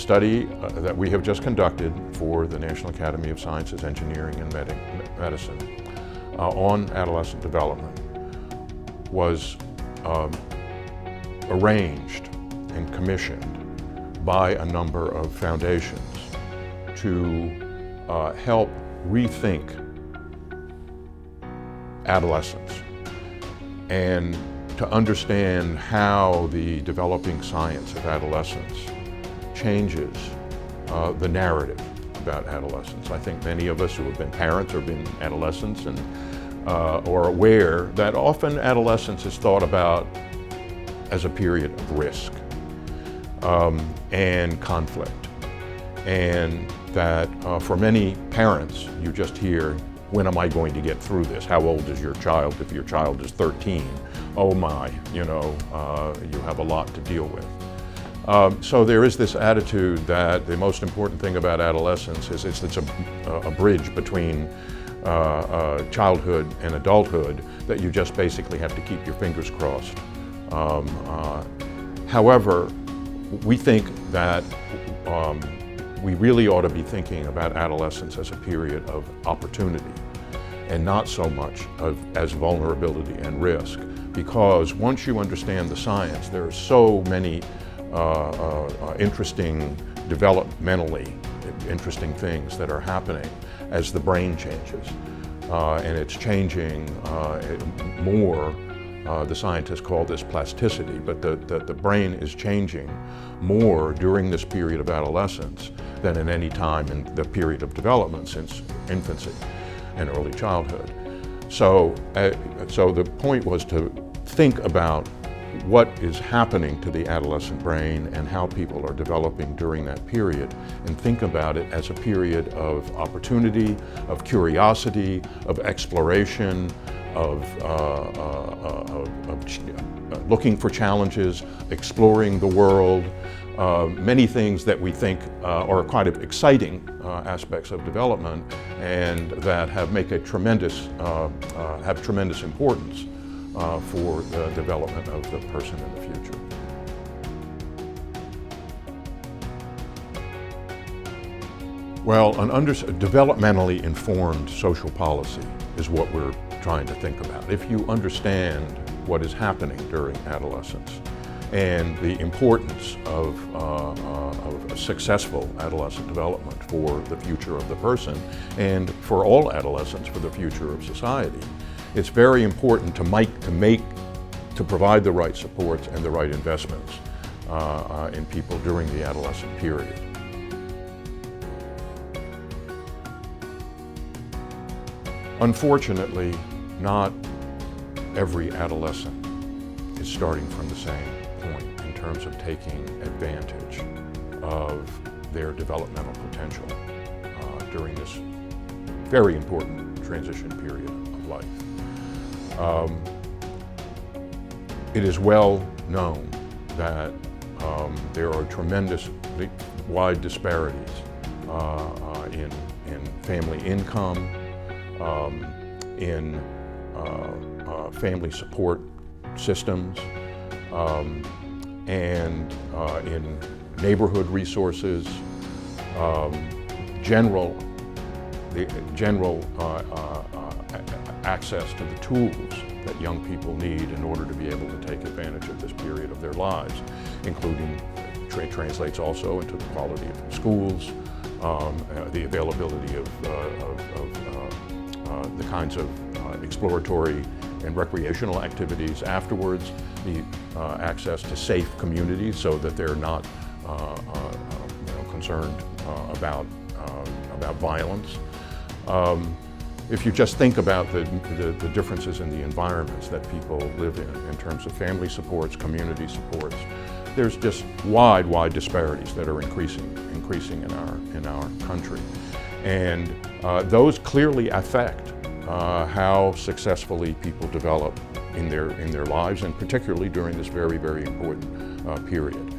study that we have just conducted for the National Academy of Sciences, Engineering, and Medicine on adolescent development was arranged and commissioned by a number of foundations to help rethink adolescence and to understand how the developing science of adolescence changes the narrative about adolescence. I think many of us who have been parents or been adolescents and are aware that often adolescence is thought about as a period of risk and conflict, and that for many parents you just hear, when am I going to get through this? How old is your child? If your child is 13, oh my, you have a lot to deal with. So there is this attitude that the most important thing about adolescence is it's a bridge between childhood and adulthood that you just basically have to keep your fingers crossed. However, we think that we really ought to be thinking about adolescence as a period of opportunity and not so much as vulnerability and risk, because once you understand the science, there are so many developmentally interesting things that are happening as the brain changes. And it's changing more. The scientists call this plasticity, but the brain is changing more during this period of adolescence than in any time in the period of development since infancy and early childhood. So the point was to think about what is happening to the adolescent brain and how people are developing during that period, and think about it as a period of opportunity, of curiosity, of exploration, of looking for challenges, exploring the world, many things that we think are kind of exciting aspects of development and that have tremendous importance for the development of the person in the future. Well, an developmentally informed social policy is what we're trying to think about. If you understand what is happening during adolescence and the importance of successful adolescent development for the future of the person and for all adolescents for the future of society, it's very important to provide the right supports and the right investments in people during the adolescent period. Unfortunately, not every adolescent is starting from the same point in terms of taking advantage of their developmental potential during this very important transition period of life. It is well known that there are tremendous wide disparities in family income, in family support systems, and in neighborhood resources, general access to the tools that young people need in order to be able to take advantage of this period of their lives, including, translates also into the quality of schools, the availability of the kinds of exploratory and recreational activities afterwards, the access to safe communities so that they're not concerned about violence. If you just think about the differences in the environments that people live in terms of family supports, community supports, there's just wide disparities that are increasing in our country, and those clearly affect how successfully people develop in their lives, and particularly during this very important period.